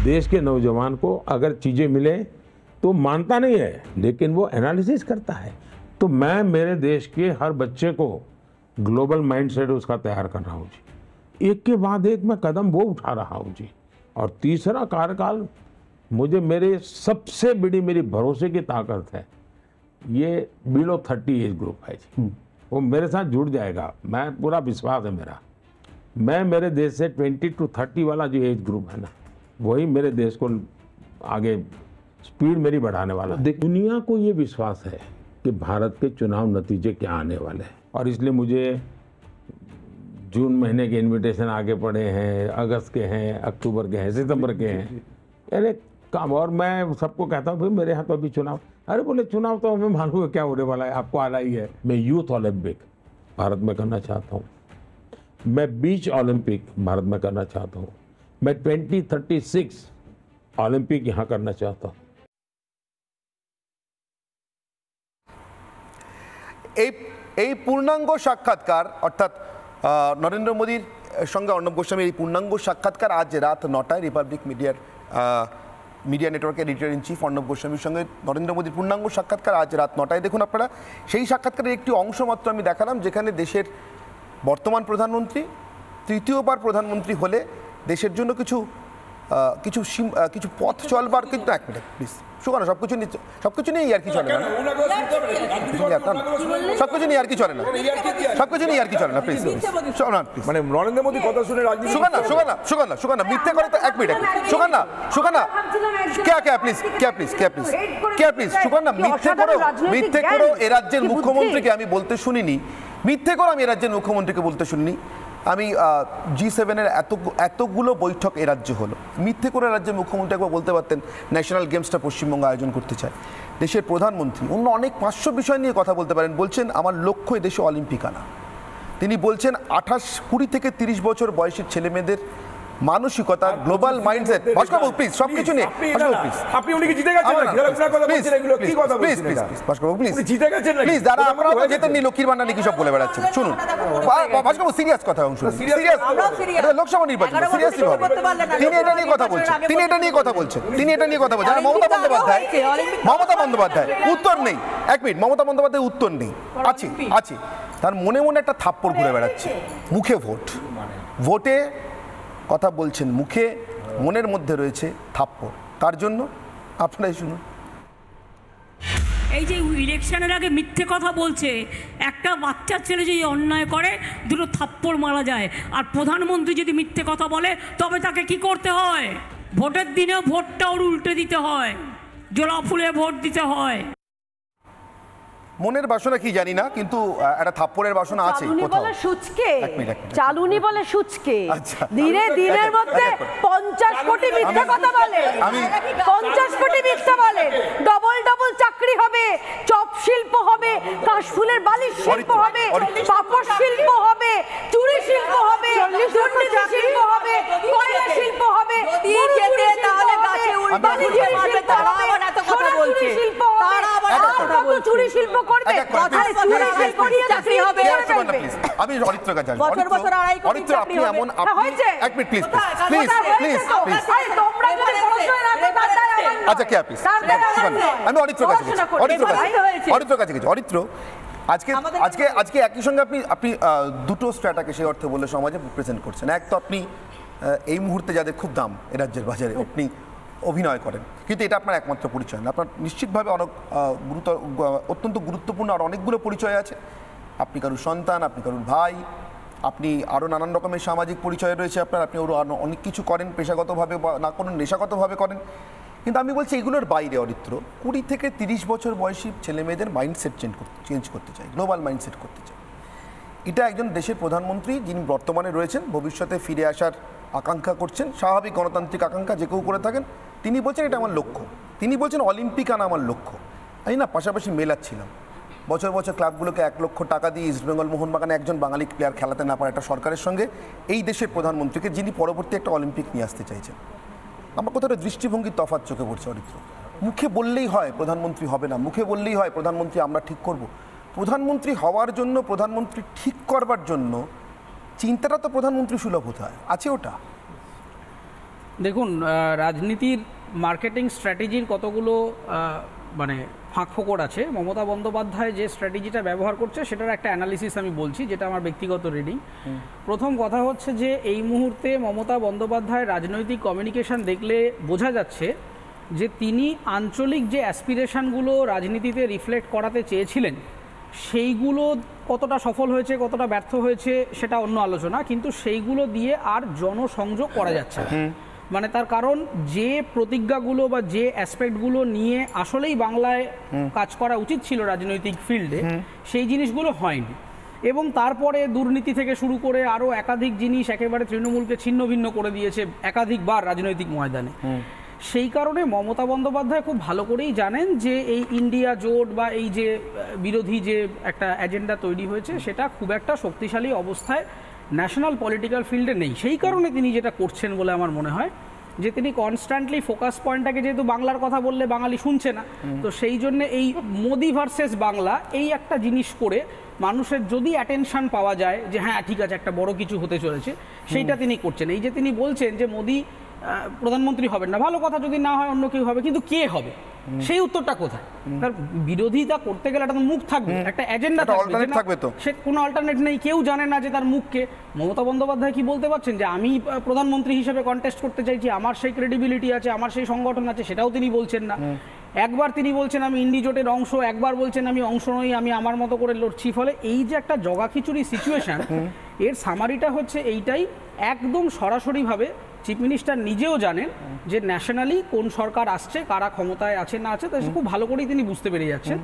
देश के नौजवान को अगर चीज़ें मिले तो मानता नहीं है, लेकिन वो एनालिसिस करता है। तो मैं मेरे देश के हर बच्चे को ग्लोबल माइंडसेट उसका तैयार कर रहा हूँ जी। एक के बाद एक मैं कदम वो उठा रहा हूँ जी। और तीसरा कार्यकाल मुझे मेरे सबसे बड़ी मेरी भरोसे की ताकत है, ये बिलो 30 एज ग्रुप है जी। वो मेरे साथ जुड़ जाएगा, मैं पूरा विश्वास है मेरा। मैं मेरे देश से 20 to 30 वाला जो एज ग्रुप है ना, वही मेरे देश को आगे स्पीड मेरी बढ़ाने वाला है। दुनिया को ये विश्वास है कि भारत के चुनाव नतीजे क्या आने वाले हैं, और इसलिए मुझे जून महीने के इनविटेशन आगे पड़े हैं, अगस्त के हैं, अक्टूबर के हैं, सितंबर के हैं, यानी काम। और मैं सबको कहता हूँ भाई मेरे यहाँ तो अभी चुनाव, अरे बोले चुनाव तो हमें मालूम है क्या होने वाला है, आपको आना ही है। मैं यूथ ओलंपिक भारत में करना चाहता हूँ, मैं बीच ओलंपिक भारत में करना चाहता हूँ, मैं 2036 ओलंपिक यहाँ करना चाहता हूँ। এই পূর্ণাঙ্গ সাক্ষাৎকার অর্থাৎ নরেন্দ্র মোদীর সঙ্গে অর্ণব গোস্বামীর এই পূর্ণাঙ্গ সাক্ষাৎকার আজ রাত 9টায় রিপাবলিক মিডিয়া নেটওয়ার্কের এডিটর ইন চিফ অর্ণব গোস্বামীর সঙ্গে নরেন্দ্র মোদীর পূর্ণাঙ্গ সাক্ষাৎকার আজ রাত 9টায়। দেখুন আপনারা, সেই সাক্ষাৎকারের একটি অংশ মাত্র আমি দেখালাম, যেখানে দেশের বর্তমান প্রধানমন্ত্রী তৃতীয়বার প্রধানমন্ত্রী হলে দেশের জন্য কিছু কিছু পথ চলবার, কিন্তু এক মিনিট প্লিজ সুকানা, সবকিছু নিয়ে আর কি চলে না, সবকিছু নিয়ে আর কি চলে না, সবকিছু নিয়ে আর কি চলে না, প্লিজ মানে নরেন্দ্র মোদী কথা শুনে সুকানা মিথ্যে করে তো এক মিনিট সুকানা প্লিজ সুকানা মিথ্যে করো এ রাজ্যের মুখ্যমন্ত্রীকে আমি বলতে শুনিনি, মিথ্যে করো আমি এ রাজ্যের মুখ্যমন্ত্রীকে বলতে শুনিনি। আমি G7-এর এতগুলো বৈঠক এ রাজ্যে হলো, মিথ্যে করে রাজ্যের মুখ্যমন্ত্রী একবার বলতে পারতেন ন্যাশনাল গেমসটা পশ্চিমবঙ্গ আয়োজন করতে চায়। দেশের প্রধানমন্ত্রী অন্য অনেক 500 বিষয় নিয়ে কথা বলতে পারেন, বলছেন আমার লক্ষ্য এ দেশে অলিম্পিক আনা। তিনি বলছেন 20 থেকে 30 বছর বয়সী ছেলেমেয়েদের মানসিকতা, global mindset. Bhaskar Babu please, সবকিছু নিয়ে আপনি উনি কি জিতে গেছেন না খেলাধুলার কথা বলছেন, এগুলো কি কথা বলছেন? প্লিজ ভাস্কর বাবু প্লিজ জিতে গেছেন না প্লিজ, দাঁড়া আপনারা তো জেতেন নি, লক্ষ্মীর ভান্ডার নিয়ে কি সব বলে বেড়াচ্ছেন। শুনুন ভাস্কর বাবু, সিরিয়াস কথা শুনুন, সিরিয়াস এটা লোকসভা নির্বাচন, সিরিয়াসলি ভাবে তিনি এটা নিয়ে কথা বলছেন, তিনি এটা নিয়ে কথা বলছেন। আর মমতা বন্দ্যোপাধ্যায় উত্তর নেই, এক মিনিট, মমতা বন্দ্যোপাধ্যায় উত্তর নেই, আছে তার মনে মনে একটা থাপ্পড় ঘুরে বেড়াচ্ছে। মুখে ভোটে কথা বলছেন, মুখে মনের মধ্যে রয়েছে থাপ্পড়। তার জন্য আপনারাই শুনুন। এই যে ইলেকশনের আগে মিথ্যে কথা বলছে, একটা বাচ্চা ছেলে যদি অন্যায় করে দুটো থাপ্পড় মারা যায়, আর প্রধানমন্ত্রী যদি মিথ্যে কথা বলে তবে তাকে কি করতে হয়? ভোটের দিনেও ভোটটা ওর উল্টে দিতে হয়, জোড়া ফুলে ভোট দিতে হয়। মনের বাসনা কি জানি না, কিন্তু একটা থাপ্পড়ের বাসনা আছে কোথাও। চালুনি বলে সুচকে ধীরে দিনের মধ্যে 50 কোটি মিথ্যা কথা বলে, 50 কোটি মিথ্যা বলে। ডবল চাকরি হবে, চপ শিল্প হবে, কাশফুলের বালিশ শিল্প হবে, পাপড় শিল্প হবে, চুড়ি শিল্প হবে, দুর্নীতি শিল্প হবে, কয়লা শিল্প হবে, তাহলে গাছে উল্টে মারবে, তারা আবার এত কথা বলছে, তারা আবার কথা বলছে চুড়ি শিল্প করবে, কথায় চুড়ি শিল্প দিয়ে চাকরি হবে। আমি অরিত্র কাছে আসব। বছর আড়াই কোটি চাকরি হবে, হয়েছে? এক মিনিট প্লিজ তোমরা যদি প্রশ্নই রাখো তাহলে আচ্ছা কে প্লিজ আমি অরিত্র কাছে গেছি, অরিত্র কাছে গেছি। অরিত্র, আজকে একই সঙ্গে আপনি দুটো স্ট্র্যাটাকে সেই অর্থে বলে সমাজে প্রেজেন্ট করছেন। এক তো আপনি এই মুহূর্তে যাদের খুব দাম এ রাজ্যের বাজারে, আপনি অভিনয় করেন, কিন্তু এটা আপনার একমাত্র পরিচয় না। আপনার নিশ্চিতভাবে অনেক অত্যন্ত গুরুত্বপূর্ণ আর অনেকগুলো পরিচয় আছে। আপনি কারুর সন্তান, আপনি কারুর ভাই, আপনি আরও নানান রকমের সামাজিক পরিচয় রয়েছে আপনার, আপনি আরও অনেক কিছু করেন, পেশাগতভাবে না করেন, নেশাগতভাবে করেন। কিন্তু আমি বলছি এগুলোর বাইরে অরিত্র 20 থেকে 30 বছর বয়সী ছেলেমেয়েদের মাইন্ডসেট চেঞ্জ করতে চাই, গ্লোবাল মাইন্ডসেট করতে চাই। এটা একজন দেশের প্রধানমন্ত্রী যিনি বর্তমানে রয়েছেন, ভবিষ্যতে ফিরে আসার আকাঙ্ক্ষা করছেন, স্বাভাবিক গণতান্ত্রিক আকাঙ্ক্ষা যে কেউ করে থাকেন, তিনি বলছেন এটা আমার লক্ষ্য। তিনি বলছেন অলিম্পিক আনা আমার লক্ষ্য। আমি না পাশাপাশি মেলাচ্ছিলাম, বছর ক্লাবগুলোকে 1 লক্ষ টাকা দিয়ে ইস্টবেঙ্গল মোহনবাগানে একজন বাঙালি প্লেয়ার খেলাতে না পারে একটা সরকারের সঙ্গে এই দেশের প্রধানমন্ত্রীকে, যিনি পরবর্তী একটা অলিম্পিক নিয়ে আসতে চাইছেন। আমার কথাটা দৃষ্টিভঙ্গির তফাৎ চোখে পড়ছে অরিত্র। মুখে বললেই হয় প্রধানমন্ত্রী হবে না, মুখে বললেই হয় প্রধানমন্ত্রী আমরা ঠিক করব। প্রধানমন্ত্রী হওয়ার জন্য, প্রধানমন্ত্রী ঠিক করবার জন্য চিন্তাটা তো প্রধানমন্ত্রী সুলভ হতে হয়, আছে ওটা? দেখুন, রাজনীতির মার্কেটিং স্ট্র্যাটেজির কতগুলো মানে ফাঁক ফোকর আছে। মমতা বন্দ্যোপাধ্যায় যে স্ট্র্যাটেজিটা ব্যবহার করছে সেটার একটা অ্যানালিসিস আমি বলছি, যেটা আমার ব্যক্তিগত রিডিং। প্রথম কথা হচ্ছে যে এই মুহূর্তে মমতা বন্দ্যোপাধ্যায় রাজনৈতিক কমিউনিকেশন দেখলে বোঝা যাচ্ছে যে তিনি আঞ্চলিক যে অ্যাসপিরেশনগুলো রাজনীতিতে রিফ্লেক্ট করাতে চেয়েছিলেন সেইগুলো কতটা সফল হয়েছে কতটা ব্যর্থ হয়েছে সেটা অন্য আলোচনা, কিন্তু সেইগুলো দিয়ে আর জনসংযোগ করা যাচ্ছে না। মানে তার কারণ যে প্রতিজ্ঞাগুলো বা যে অ্যাসপেক্টগুলো নিয়ে আসলেই বাংলায় কাজ করা উচিত ছিল রাজনৈতিক ফিল্ডে, সেই জিনিসগুলো হয়নি। এবং তারপরে দুর্নীতি থেকে শুরু করে আরও একাধিক জিনিস একেবারে তৃণমূলকে ছিন্ন ভিন্ন করে দিয়েছে একাধিকবার রাজনৈতিক ময়দানে। সেই কারণে মমতা বন্দ্যোপাধ্যায় খুব ভালো করেই জানেন যে এই ইন্ডিয়া জোট বা এই যে বিরোধী যে একটা এজেন্ডা তৈরি হয়েছে সেটা খুব একটা শক্তিশালী অবস্থায় ন্যাশনাল পলিটিক্যাল ফিল্ডে নেই। সেই কারণে তিনি যেটা করছেন বলে আমার মনে হয় যে তিনি কনস্ট্যান্টলি ফোকাস পয়েন্টটাকে, যেহেতু বাংলার কথা বললে বাঙালি শুনছে না, তো সেই জন্য এই মোদি ভার্সেস বাংলা এই একটা জিনিস করে মানুষের যদি অ্যাটেনশন পাওয়া যায় যে হ্যাঁ ঠিক আছে একটা বড় কিছু হতে চলেছে, সেইটা তিনি করছেন। এই যে তিনি বলছেন যে মোদি প্রধানমন্ত্রী হবেন না, ভালো কথা, যদি না হয় অন্য কেউ হবে, কিন্তু কে হবে সেই উত্তরটা কোথায়? তার বিরোধিতা করতে গেলে একটা মুখ থাকবে, একটা এজেন্ডা থাকবে, তো সে কোনো অল্টারনেট নেই, কেউ জানে না যে তার মুখকে। মমতা বন্দ্যোপাধ্যায় কি বলতে পারছেন যে আমি প্রধানমন্ত্রী হিসেবে কন্টেস্ট করতে চাইছি, আমার সেই ক্রেডিবিলিটি আছে, আমার সেই সংগঠন আছে, সেটাও তিনি বলছেন না। একবার তিনি বলছেন আমি ইন্ডি জোটের অংশ, একবার বলছেন আমি অংশ নই, আমি আমার মতো করে লড়ছি। ফলে এই যে একটা জগাখিচুড়ি সিচুয়েশন, এর সামারিটা হচ্ছে এইটাই, একদম সরাসরিভাবে চিফ মিনিস্টার নিজেও জানেন যে ন্যাশনালি কোন সরকার আসছে, কারা ক্ষমতায় আছে না আছে, তা খুব ভালো করেই তিনি বুঝতে পেরে যাচ্ছেন।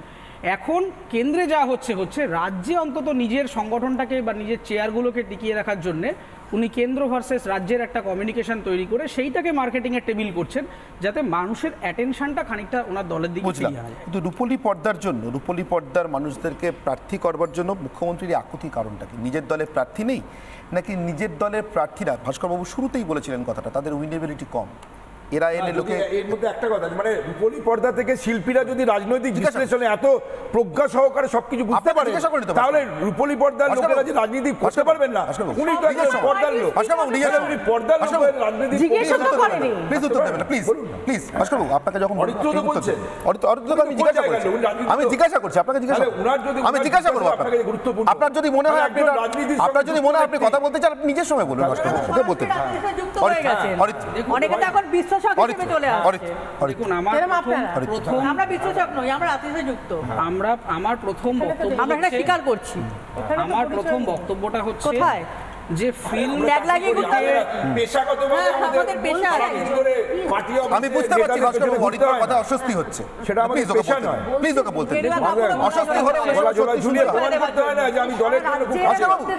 এখন কেন্দ্রে যা হচ্ছে রাজ্যে অন্তত নিজের সংগঠনটাকে বা নিজের চেয়ারগুলোকে টিকিয়ে রাখার জন্যে উনি কেন্দ্র ভার্সেস রাজ্যের একটা কমিউনিকেশন তৈরি করে সেইটাকে মার্কেটিংয়ের টেবিল করছেন, যাতে মানুষের অ্যাটেনশনটা খানিকটা ওনার দলের দিকে ফিরিয়ে আনা যায়। কিন্তু রূপলী পর্দার জন্য, রূপলী পর্দার মানুষদেরকে প্রার্থী করবার জন্য মুখ্যমন্ত্রীর আকুতি কারণটা কি? নিজের দলের প্রার্থী নেই, নাকি নিজের দলের প্রার্থীরা, ভাস্করবাবু শুরুতেই বলেছিলেন কথাটা, তাদের উইনেবিলিটি কম, এরা এলে লোকে? এর মধ্যে একটা কথা, মানে রূপলী পর্দা থেকে শিল্পীরা যদি রাজনৈতিক বিশ্লেষণে এত প্রজ্ঞা সহকারে সবকিছু বুঝতে পারে, তাহলে রূপলী পর্দার লোকেরা যে রাজনীতি করতে পারবেন না। উনি তো একজন পর্দার লোক, উনি পর্দার লোক রাজনীতি জিজ্ঞাসা করেনি। প্লিজ উত্তর দেবেন না, প্লিজ প্লিজ ভাস্করবাবু, আপনাকে যখন অরিত্র তো বলছেন, আমি জিজ্ঞাসা করছি আপনাকে, আমি জিজ্ঞাসা করবো আপনাকে, গুরুত্বপূর্ণ। আপনার যদি মনে হয় আপনি কথা বলতে চান, আপনি নিজের সময় বলুন ভাস্করবাবু, ওকে বলতে অনেকে তো এখন বিশ্বাসক হিসেবে চলে আসছে। দেখুন, আমার প্রথম বক্তব্যটা হচ্ছে যে ফিল্ম আমি বুঝতে পারছি ভাস্করবাবু কথা অস্বস্তি হচ্ছে, সেটা প্লিজ ওকে বলতে অস্বস্তি হলে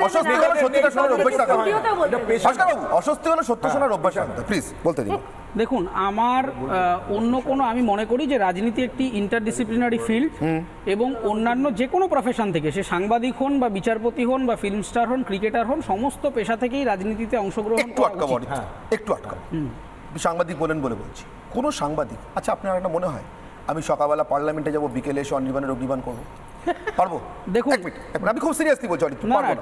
অস্বস্তি হলে সত্যিটা শোনার অভ্যাস রাখা, ভাস্করবাবু অস্বস্তি হলে সত্য শোনার অভ্যাস রাখতে প্লিজ বলতে দিন। দেখুন, আমার অন্য কোনো, আমি মনে করি যে রাজনীতি একটি ইন্টারডিসিপ্লিনারি ফিল্ড, এবং অন্যান্য যে কোনো প্রফেশন থেকে, সে সাংবাদিক হন বা বিচারপতি হন বা ফিল্ম স্টার হন, ক্রিকেটার হন, সমস্ত পেশা থেকেই রাজনীতিতে অংশগ্রহণ করা উচিত। একটু আটকাবো, সাংবাদিক বলেন বলে বলছি, কোনো সাংবাদিক, আচ্ছা আপনার একটা মনে হয় আমি সকালবেলা পার্লামেন্টে যাবো, বিকেলে এসে অনির্বাণের অগ্নিবাণ করবো, পারবো? দেখুন, আমি খুব সিরিয়াসলি বলছি,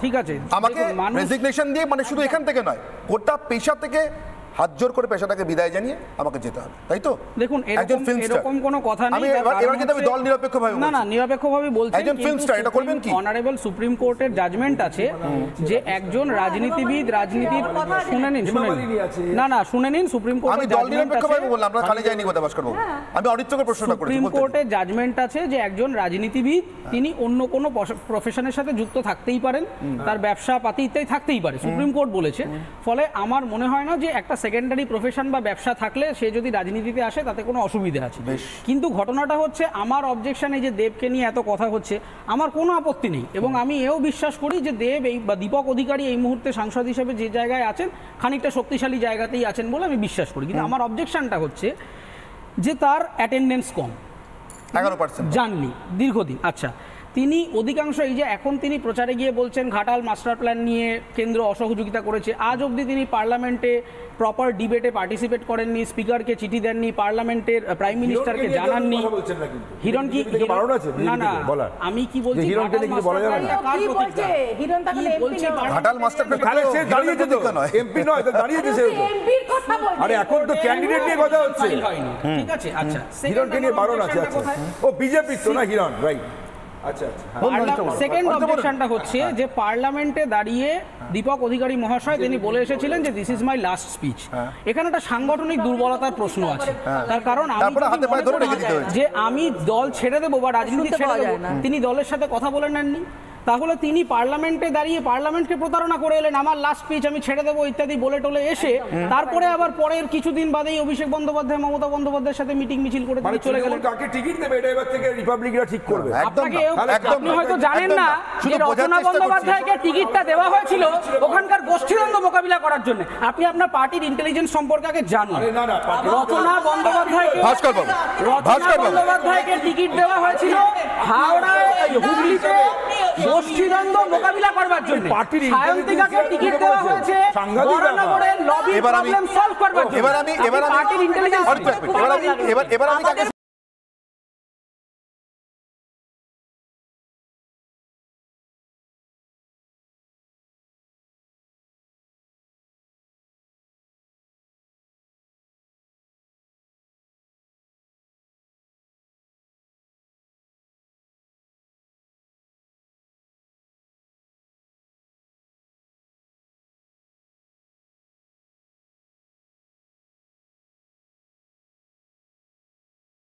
ঠিক আছে, আমাকে রেজিগনেশন দিয়ে, মানে শুধু এখান থেকে নয়, গোটা পেশা থেকে হাত জোর করে পেশাটাকে বিদায় জানিয়ে আমাকে যেতে হবে, তাই তো? দেখুন, এরকম কোনো কথা নেই। এবার কিন্তু আমি দল নিরপেক্ষভাবে, না নিরপেক্ষভাবে বলছি, একজন ফিল্ম স্টার, এটা করবেন কি? অনারেবল সুপ্রিম কোর্টের জাজমেন্ট আছে যে একজন রাজনীতিবিদ, রাজনীতির শুনে নিন, শুনে নিন, সুপ্রিম কোর্টের আমি দল নিরপেক্ষভাবে বললাম, আমরা খালি যাইনি কথা ভাস্করবাবু, আমি অরিত্রকে প্রশ্নটা করেছি। সুপ্রিম কোর্টের জাজমেন্ট আছে যে একজন রাজনীতিবিদ তিনি অন্য কোনো প্রফেশনের সাথে যুক্ত থাকতেই পারেন, তার ব্যবসা পাতি ইত্যাদি থাকতেই পারে, সুপ্রিম কোর্ট বলেছে। ফলে আমার মনে হয় না যে একটা সেকেন্ডারি প্রফেশন বা ব্যবসা থাকলে সে যদি রাজনীতিতে আসে তাতে কোনো অসুবিধা আছে। কিন্তু ঘটনাটা হচ্ছে, আমার অবজেকশন এই যে দেবকে নিয়ে এত কথা হচ্ছে, আমার কোনো আপত্তি নেই, এবং আমি এও বিশ্বাস করি যে দেব বা দীপক অধিকারী এই মুহূর্তে সাংসদ হিসেবে যে জায়গায় আছেন, খানিকটা শক্তিশালী জায়গাতেই আছেন বলে আমি বিশ্বাস করি। কিন্তু আমার অবজেকশনটা হচ্ছে যে তার অ্যাটেন্ডেন্স কম, 11% জাননি দীর্ঘদিন। আচ্ছা, তিনি অধিকাংশ এই যে এখন তিনি প্রচারে গিয়ে বলছেন ঘাটাল মাস্টার প্ল্যান নিয়ে কেন্দ্র অসহযোগিতা করেছে, আজ অবধি তিনি পার্লামেন্টে প্রপার ডিবেটে পার্টিসিপেট করেননি, স্পিকারকে চিঠি দেননি, পার্লামেন্টের প্রাইম মিনিস্টারকে জানাননি। হিরণ কি না না আমি কি বলছি ঘাটাল মাস্টার প্ল্যান সে দাঁড়িয়েছে তো এমপি নয়, দাঁড়িয়েছে সে। আরে এখন তো ক্যান্ডিডেট নিয়ে কথা হচ্ছে। ঠিক আছে, আচ্ছা হিরণকে নিয়ে বারণ আছে। আচ্ছা ও বিজেপি তো না হিরণ, রাইট। আচ্ছা সেকেন্ড অবজেকশনটা হচ্ছে যে পার্লামেন্টে দাঁড়িয়ে দীপক অধিকারী মহাশয় তিনি বলে এসেছিলেন যে this is my last speech. এখানে একটা সাংগঠনিক দুর্বলতার প্রশ্ন আছে, তার কারণ যে আমি দল ছেড়ে দেবো বা রাজনীতি ছেড়ে দেবো, তিনি দলের সাথে কথা বলে নেননি। তাহলে তিনি পার্লামেন্টে দাঁড়িয়ে পার্লামেন্টকে প্রতারণা করে এলেন, আমার লাস্ট স্পিচ আমি ছেড়ে দেবো ইত্যাদি বলে টলে এসে তারপরে আবার পরের কিছুদিন বাদেই অভিষেক বন্দ্যোপাধ্যায় মমতা বন্দ্যোপাধ্যায়ের সাথে মিটিং মিছিল করে তিনি চলে গেলেন। কাকে টিকিট দেবে এটা এবার থেকে রিপাবলিকরা ঠিক করবে। আপনি হয়তো জানেন না যে রচনা বন্দ্যোপাধ্যায়কে টিকিটটা দেওয়া হয়েছিল ওখানকার গোষ্ঠীদ্বন্দ্ব মোকাবিলা করার জন্য। আপনি আপনার পার্টির ইন্টেলিজেন্স সম্পর্কে আগে জানুন। রচনা বন্দ্যোপাধ্যায়কে টিকিট দেওয়া হয়েছিল হাওড়ায় হুগলিতে গোষ্ঠীদ্বন্দ্ব মোকাবিলা করবার জন্য, সায়ন্তিকাকে টিকিট দেওয়া হয়েছে বরানগরের লবি প্রবলেম সলভ করবার জন্য। এবার আমি পার্টির ইন্টেলিজেন্স